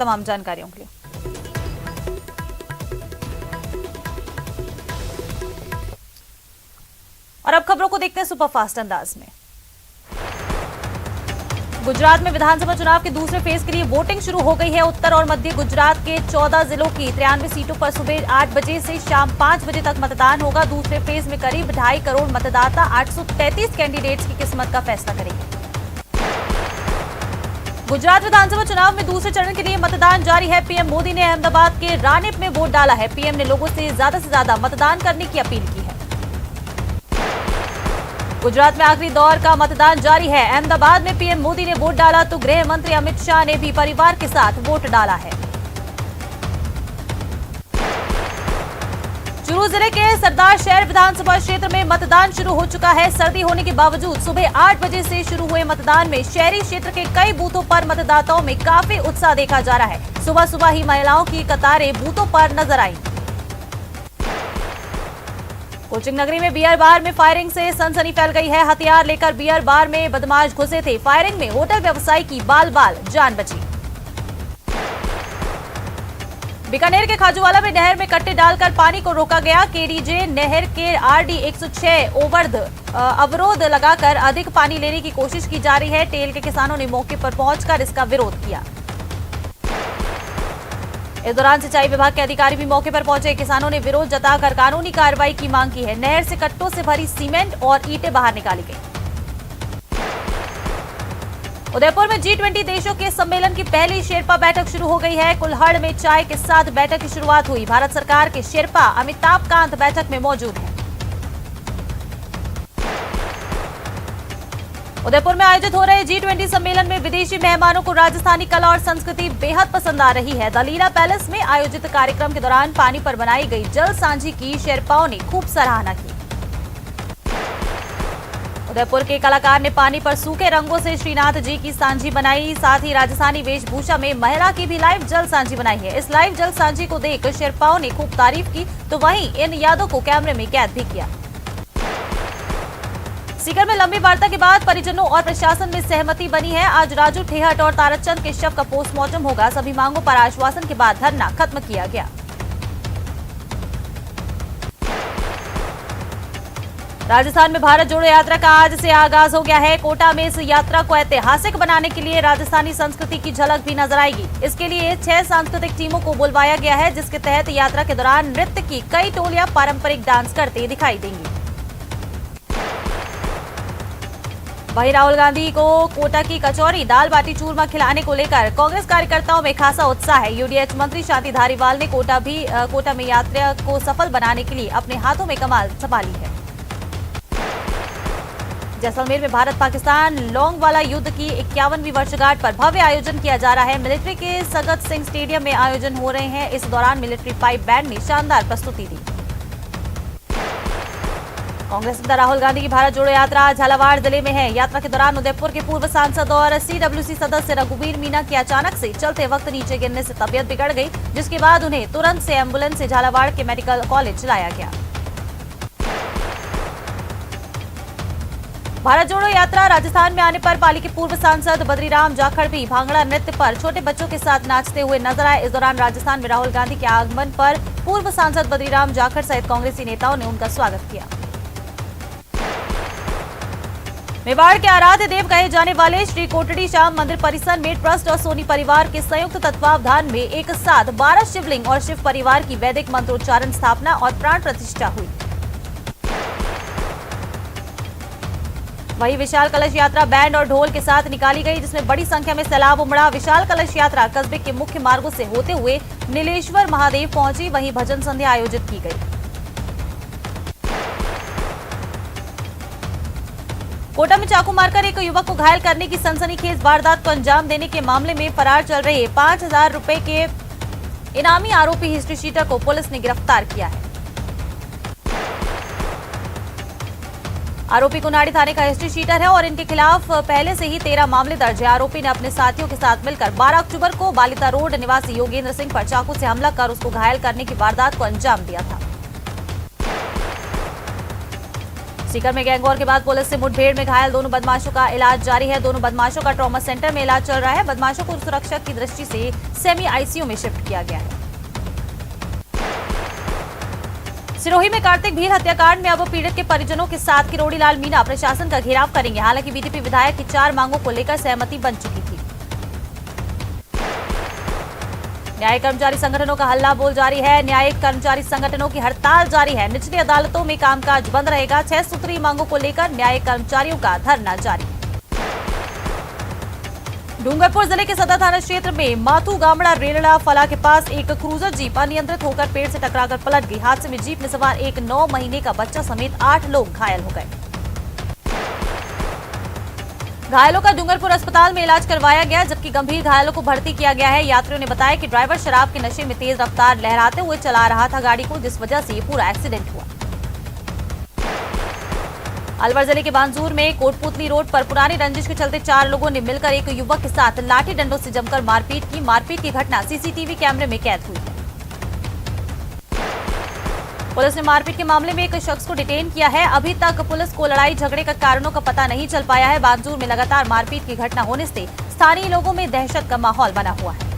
तमाम जानकारियों के लिए। और अब खबरों को देखते हैं सुपरफास्ट अंदाज में। गुजरात में विधानसभा चुनाव के दूसरे फेज के लिए वोटिंग शुरू हो गई है। उत्तर और मध्य गुजरात के 14 जिलों की 93 सीटों पर सुबह 8 बजे से शाम 5 बजे तक मतदान होगा। दूसरे फेज में करीब 2.5 करोड़ मतदाता 833 कैंडिडेट्स की किस्मत का फैसला करेंगे। गुजरात विधानसभा चुनाव में दूसरे चरण के लिए मतदान जारी है। पीएम मोदी ने अहमदाबाद के रानीप में वोट डाला है। पीएम ने लोगों से ज्यादा मतदान करने की अपील की है। गुजरात में आखिरी दौर का मतदान जारी है। अहमदाबाद में पीएम मोदी ने वोट डाला तो गृह मंत्री अमित शाह ने भी परिवार के साथ वोट डाला है। चूरू जिले के सरदार शहर विधानसभा क्षेत्र में मतदान शुरू हो चुका है। सर्दी होने के बावजूद सुबह 8 बजे से शुरू हुए मतदान में शहरी क्षेत्र के कई बूथों पर मतदाताओं में काफी उत्साह देखा जा रहा है। सुबह सुबह ही महिलाओं की कतारें बूथों पर नजर आई। कोचिंग नगरी में बियर बार में फायरिंग से सनसनी फैल गई है। हथियार लेकर बियर बार में बदमाश घुसे थे। फायरिंग में होटल व्यवसायी की बाल जान बची। बीकानेर के खाजूवाला में नहर में कट्टे डालकर पानी को रोका गया। केडीजे नहर के आरडी 106 ओवर्ध अवरोध लगाकर अधिक पानी लेने की कोशिश की जा रही है। टेल के किसानों ने मौके पर पहुंचकर इसका विरोध किया। इस दौरान सिंचाई विभाग के अधिकारी भी मौके पर पहुंचे। किसानों ने विरोध जताकर कानूनी कार्रवाई की मांग की है। नहर से कट्टों से भरी सीमेंट और ईंटें बाहर निकाली गई। उदयपुर में G20 देशों के सम्मेलन की पहली शेरपा बैठक शुरू हो गई है। कुल्हड़ में चाय के साथ बैठक की शुरुआत हुई। भारत सरकार के शेरपा अमिताभ कांत बैठक में मौजूद हैं। उदयपुर में आयोजित हो रहे G20 सम्मेलन में विदेशी मेहमानों को राजस्थानी कला और संस्कृति बेहद पसंद आ रही है। दलीला पैलेस में आयोजित कार्यक्रम के दौरान पानी पर बनाई गई जल सांझी की शेरपाओं ने खूब सराहना की। उदयपुर के कलाकार ने पानी पर सूखे रंगों से श्रीनाथ जी की सांझी बनाई। साथ ही राजस्थानी वेशभूषा में महिला की भी लाइव जल सांझी बनाई है। इस लाइव जल सांझी को देख शेरपाओं ने खूब तारीफ की तो वहीं इन यादों को कैमरे में कैद भी किया। सीकर में लंबी वार्ता के बाद परिजनों और प्रशासन में सहमति बनी है। आज राजू ठेहट और ताराचंद के शव का पोस्टमार्टम होगा। सभी मांगों पर आश्वासन के बाद धरना खत्म किया गया। राजस्थान में भारत जोड़ो यात्रा का आज से आगाज हो गया है। कोटा में इस यात्रा को ऐतिहासिक बनाने के लिए राजस्थानी संस्कृति की झलक भी नजर आएगी। इसके लिए 6 सांस्कृतिक टीमों को बुलवाया गया है, जिसके तहत यात्रा के दौरान नृत्य की कई टोलियां पारंपरिक डांस करते दिखाई देंगी। वहीं राहुल गांधी को कोटा की कचौरी दाल बाटी चूरमा खिलाने को लेकर कांग्रेस कार्यकर्ताओं में खासा उत्साह है। यूडीएच मंत्री शांति धारीवाल ने कोटा में यात्रा को सफल बनाने के लिए अपने हाथों में कमान संभाली है। जैसलमेर में भारत पाकिस्तान लोंगवाला युद्ध की 51वीं वर्षगांठ पर भव्य आयोजन किया जा रहा है। मिलिट्री के सगत सिंह स्टेडियम में आयोजन हो रहे हैं। इस दौरान मिलिट्री पाइप बैंड ने शानदार प्रस्तुति दी। कांग्रेस नेता राहुल गांधी की भारत जोड़ो यात्रा झालावाड़ जिले में है। यात्रा के दौरान उदयपुर के पूर्व सांसद और सीडब्ल्यूसी सदस्य रघुवीर मीणा की अचानक से चलते वक्त नीचे गिरने से तबीयत बिगड़ गई, जिसके बाद उन्हें तुरंत से एम्बुलेंस से झालावाड़ के मेडिकल कॉलेज लाया गया। भारत जोड़ो यात्रा राजस्थान में आने पर पाली के पूर्व सांसद बद्रीराम जाखड़ भी भांगड़ा नृत्य पर छोटे बच्चों के साथ नाचते हुए नजर आए। इस दौरान राजस्थान में राहुल गांधी के आगमन पर पूर्व सांसद बद्रीराम जाखड़ सहित कांग्रेसी नेताओं ने उनका स्वागत किया। मेवाड़ के आराध्य देव कहे जाने वाले श्री कोटड़ी श्याम मंदिर परिसर में ट्रस्ट और सोनी परिवार के संयुक्त तत्वावधान में एक साथ 12 शिवलिंग और शिव परिवार की वैदिक मंत्रोच्चारण स्थापना और प्राण प्रतिष्ठा हुई। वहीं विशाल कलश यात्रा बैंड और ढोल के साथ निकाली गई, जिसमें बड़ी संख्या में सैलाब उमड़ा। विशाल कलश यात्रा कस्बे के मुख्य मार्गों से होते हुए नीलेश्वर महादेव पहुंची। वहीं भजन संध्या आयोजित की गई। कोटा में चाकू मारकर एक युवक को घायल करने की सनसनीखेज वारदात को अंजाम देने के मामले में फरार चल रहे 5,000 रुपए के इनामी आरोपी हिस्ट्री शीटर को पुलिस ने गिरफ्तार किया है। आरोपी कुनाड़ी थाने का हिस्ट्री शीटर है और इनके खिलाफ पहले से ही 13 मामले दर्ज है। आरोपी ने अपने साथियों के साथ मिलकर 12 अक्टूबर को बालिता रोड निवासी योगेंद्र सिंह पर चाकू से हमला कर उसको घायल करने की वारदात को अंजाम दिया था। सीकर में गैंगवॉर के बाद पुलिस से मुठभेड़ में घायल दोनों बदमाशों का इलाज जारी है। दोनों बदमाशों का ट्रॉमा सेंटर में इलाज चल रहा है। बदमाशों को सुरक्षा की दृष्टि से सेमी आईसीयू में शिफ्ट किया गया है। सिरोही में कार्तिक भील हत्याकांड में अब पीड़ित के परिजनों के साथ किरोड़ी लाल मीणा प्रशासन का घेराव करेंगे। हालांकि बीजेपी विधायक की 4 मांगों को लेकर सहमति बन चुकी थी। न्यायिक कर्मचारी संगठनों का हल्ला बोल जारी है। न्यायिक कर्मचारी संगठनों की हड़ताल जारी है। निचली अदालतों में कामकाज बंद रहेगा। 6 सूत्रीय मांगों को लेकर न्यायिक कर्मचारियों का धरना जारी। डूंगरपुर जिले के सदर थाना क्षेत्र में माथू गामड़ा रेलड़ा फला के पास एक क्रूजर जीप अनियंत्रित होकर पेड़ से टकराकर पलट गई। हादसे में जीप में सवार एक 9 महीने का बच्चा समेत 8 लोग घायल हो गए। घायलों का डूंगरपुर अस्पताल में इलाज करवाया गया, जबकि गंभीर घायलों को भर्ती किया गया है। यात्रियों ने बताया कि ड्राइवर शराब के नशे में तेज रफ्तार लहराते हुए चला रहा था गाड़ी को, जिस वजह से ये पूरा एक्सीडेंट हुआ। अलवर जिले के बांजूर में कोटपुतली रोड पर पुरानी रंजिश के चलते 4 लोगों ने मिलकर एक युवक के साथ लाठी डंडों से जमकर मारपीट की। मारपीट की घटना सीसीटीवी कैमरे में कैद हुई। पुलिस ने मारपीट के मामले में एक शख्स को डिटेन किया है। अभी तक पुलिस को लड़ाई झगड़े का कारणों का पता नहीं चल पाया है। बांजूर में लगातार मारपीट की घटना होने से स्थानीय लोगों में दहशत का माहौल बना हुआ है।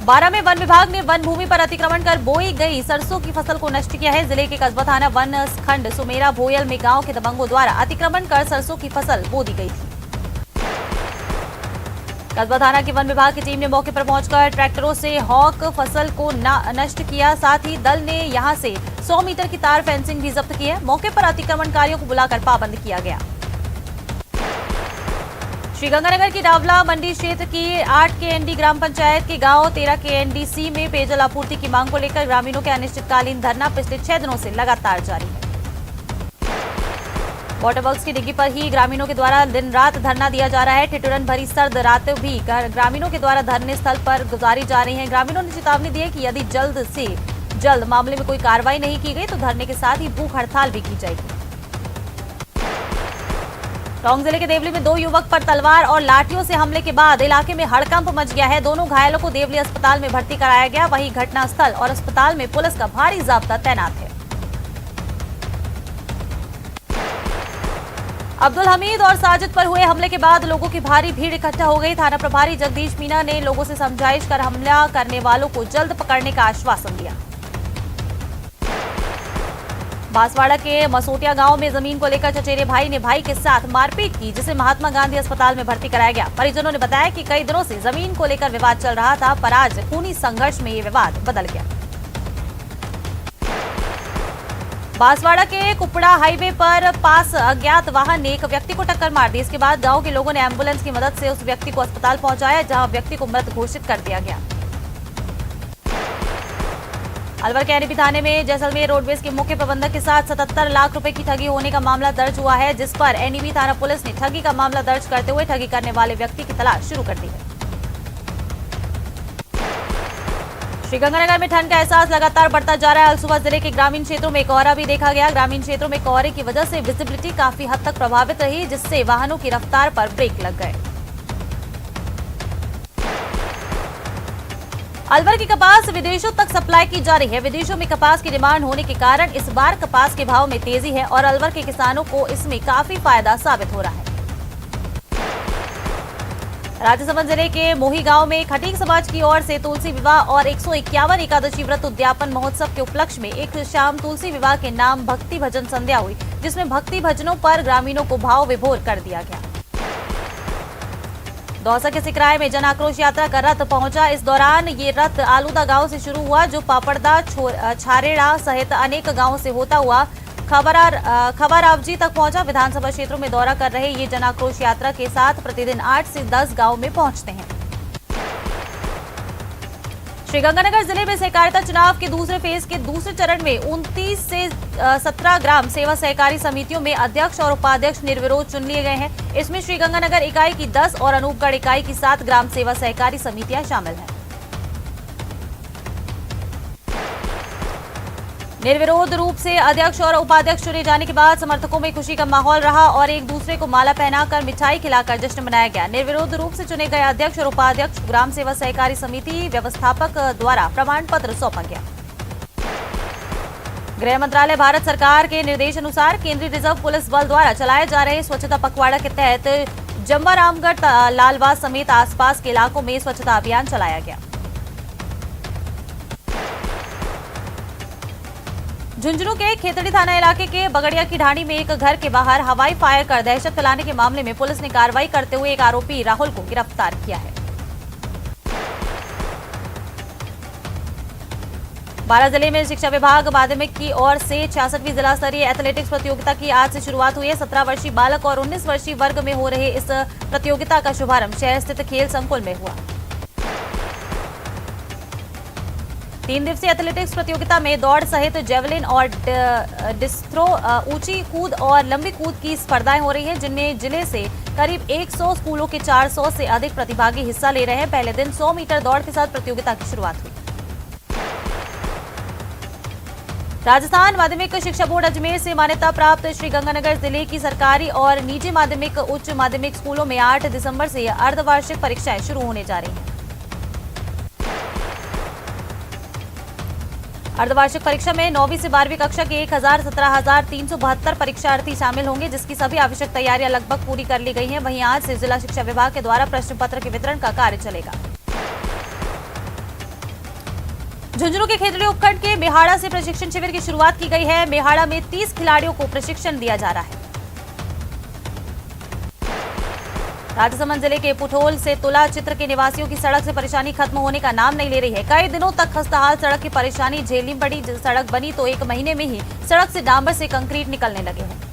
बारां में वन विभाग ने वन भूमि पर अतिक्रमण कर बोई गई सरसों की फसल को नष्ट किया है। जिले के कस्बा थाना वन खंड सुमेरा भोयल में गांव के दबंगों द्वारा अतिक्रमण कर सरसों की फसल बो दी गई थी। कस्बा थाना की वन विभाग की टीम ने मौके पर पहुंचकर ट्रैक्टरों से हॉक फसल को नष्ट किया। साथ ही दल ने यहां से 100 मीटर की तार फेंसिंग भी जब्त की है। मौके पर अतिक्रमणकारियों को बुलाकर पाबंद किया गया। श्रीगंगानगर की डावला मंडी क्षेत्र की 8 केएनडी ग्राम पंचायत के गांव 13 केएनडीसी में पेयजल आपूर्ति की मांग को लेकर ग्रामीणों के अनिश्चितकालीन धरना पिछले 6 दिनों से लगातार जारी है। वाटर वर्क्स की डिग्गी पर ही ग्रामीणों के द्वारा दिन रात धरना दिया जा रहा है। ठिठुरन भरी सर्द रात भी ग्रामीणों के द्वारा धरने स्थल पर गुजारी जा रही है। ग्रामीणों ने चेतावनी दी है कि यदि जल्द से जल्द मामले में कोई कार्रवाई नहीं की गई तो धरने के साथ ही भूख हड़ताल भी की जाएगी। टोंक जिले के देवली में 2 युवक पर तलवार और लाठियों से हमले के बाद इलाके में हड़कंप मच गया है। दोनों घायलों को देवली अस्पताल में भर्ती कराया गया। वहीं घटनास्थल और अस्पताल में पुलिस का भारी जाब्ता तैनात है। अब्दुल हमीद और साजिद पर हुए हमले के बाद लोगों की भारी भीड़ इकट्ठा हो गई। थाना प्रभारी जगदीश मीणा ने लोगों से समझाइश कर हमला करने वालों को जल्द पकड़ने का आश्वासन दिया। बांसवाड़ा के मसोटिया गांव में जमीन को लेकर चचेरे भाई ने भाई के साथ मारपीट की, जिसे महात्मा गांधी अस्पताल में भर्ती कराया गया। परिजनों ने बताया कि कई दिनों से जमीन को लेकर विवाद चल रहा था, पर आज खूनी संघर्ष में ये विवाद बदल गया। बांसवाड़ा के कुपड़ा हाईवे पर पास अज्ञात वाहन ने एक व्यक्ति को टक्कर मार दी। इसके बाद गांव के लोगों ने एम्बुलेंस की मदद से उस व्यक्ति को अस्पताल पहुंचाया, जहां व्यक्ति को मृत घोषित कर दिया गया। अलवर के एनबी थाने में जैसलमेर रोडवेज के मुख्य प्रबंधक के साथ 77 लाख रुपए की ठगी होने का मामला दर्ज हुआ है, जिस पर एनबी थाना पुलिस ने ठगी का मामला दर्ज करते हुए ठगी करने वाले व्यक्ति की तलाश शुरू कर दी है। श्रीगंगानगर में ठंड का एहसास लगातार बढ़ता जा रहा है। सुबह जिले के ग्रामीण क्षेत्रों में कोहरा भी देखा गया। ग्रामीण क्षेत्रों में कोहरे की वजह से विजिबिलिटी काफी हद तक प्रभावित रही, जिससे वाहनों की रफ्तार पर ब्रेक लग गए। अलवर की कपास विदेशों तक सप्लाई की जा रही है। विदेशों में कपास की डिमांड होने के कारण इस बार कपास के भाव में तेजी है और अलवर के किसानों को इसमें काफी फायदा साबित हो रहा है। राजसमंद जिले के मोही गांव में खटीक समाज की ओर से तुलसी विवाह और 151 एकादशी व्रत उद्यापन महोत्सव के उपलक्ष्य में एक शाम तुलसी विवाह के नाम भक्ति भजन संध्या हुई, जिसमें भक्ति भजनों पर ग्रामीणों को भाव विभोर कर दिया गया। दौसा के सिकराय में जन आक्रोश यात्रा का रथ पहुंचा। इस दौरान ये रथ आलूदा गांव से शुरू हुआ, जो पापड़दा छारेड़ा सहित अनेक गांवों से होता हुआ खबरावजी तक पहुंचा। विधानसभा क्षेत्रों में दौरा कर रहे ये जन आक्रोश यात्रा के साथ प्रतिदिन 8 से 10 गांव में पहुंचते हैं। श्रीगंगानगर जिले में सहकारिता चुनाव के दूसरे फेज के दूसरे चरण में 29 से 17 ग्राम सेवा सहकारी समितियों में अध्यक्ष और उपाध्यक्ष निर्विरोध चुन लिए गए हैं। इसमें श्रीगंगानगर इकाई की 10 और अनूपगढ़ इकाई की 7 ग्राम सेवा सहकारी समितियां शामिल हैं। निर्विरोध रूप से अध्यक्ष और उपाध्यक्ष चुने जाने के बाद समर्थकों में खुशी का माहौल रहा और एक दूसरे को माला पहनाकर मिठाई खिलाकर जश्न मनाया गया। निर्विरोध रूप से चुने गए अध्यक्ष और उपाध्यक्ष ग्राम सेवा सहकारी समिति व्यवस्थापक द्वारा प्रमाण पत्र सौंपा गया। गृह मंत्रालय भारत सरकार के निर्देशानुसार केंद्रीय रिजर्व पुलिस बल द्वारा चलाए जा रहे स्वच्छता पखवाड़ा के तहत जम्वारामगढ़, लालबाग समेत आसपास के इलाकों में स्वच्छता अभियान चलाया गया। झुंझुनू के खेतड़ी थाना इलाके के बगड़िया की ढाणी में एक घर के बाहर हवाई फायर कर दहशत फैलाने के मामले में पुलिस ने कार्रवाई करते हुए एक आरोपी राहुल को गिरफ्तार किया है। बारां जिले में शिक्षा विभाग माध्यमिक की ओर से 66वीं जिला स्तरीय एथलेटिक्स प्रतियोगिता की आज से शुरुआत हुई है। 17 वर्षीय बालक और 19 वर्षीय वर्ग में हो रहे इस प्रतियोगिता का शुभारंभ शहर स्थित खेल संकुल में हुआ। 3 दिवसीय एथलेटिक्स प्रतियोगिता में दौड़ सहित जेवलिन और डिस्क-थ्रो, ऊंची कूद और लंबी कूद की स्पर्धाएं हो रही हैं, जिनमें जिले से करीब 100 स्कूलों के 400 से अधिक प्रतिभागी हिस्सा ले रहे हैं। पहले दिन 100 मीटर दौड़ के साथ प्रतियोगिता की शुरुआत हुई। राजस्थान माध्यमिक शिक्षा बोर्ड अजमेर से मान्यता प्राप्त श्री गंगानगर जिले की सरकारी और निजी माध्यमिक उच्च माध्यमिक स्कूलों में 8 दिसंबर से अर्धवार्षिक परीक्षाएं शुरू होने जा रही हैं। अर्धवार्षिक परीक्षा में 9वीं से 12वीं कक्षा के 17,372 परीक्षार्थी शामिल होंगे, जिसकी सभी आवश्यक तैयारियां लगभग पूरी कर ली गई हैं। वहीं आज से जिला शिक्षा विभाग के द्वारा प्रश्न पत्र के वितरण का कार्य चलेगा। झुंझुनू के खेतड़ी उपखंड के मेहाड़ा से प्रशिक्षण शिविर की शुरुआत की गई है। मेहाड़ा में 30 खिलाड़ियों को प्रशिक्षण दिया जा रहा है। राजसमंद जिले के पुठोल से तुला चित्र के निवासियों की सड़क से परेशानी खत्म होने का नाम नहीं ले रही है। कई दिनों तक खस्ताहाल सड़क की परेशानी झेलनी पड़ी। सड़क बनी तो 1 महीने में ही सड़क से डांबर से कंक्रीट निकलने लगे हैं।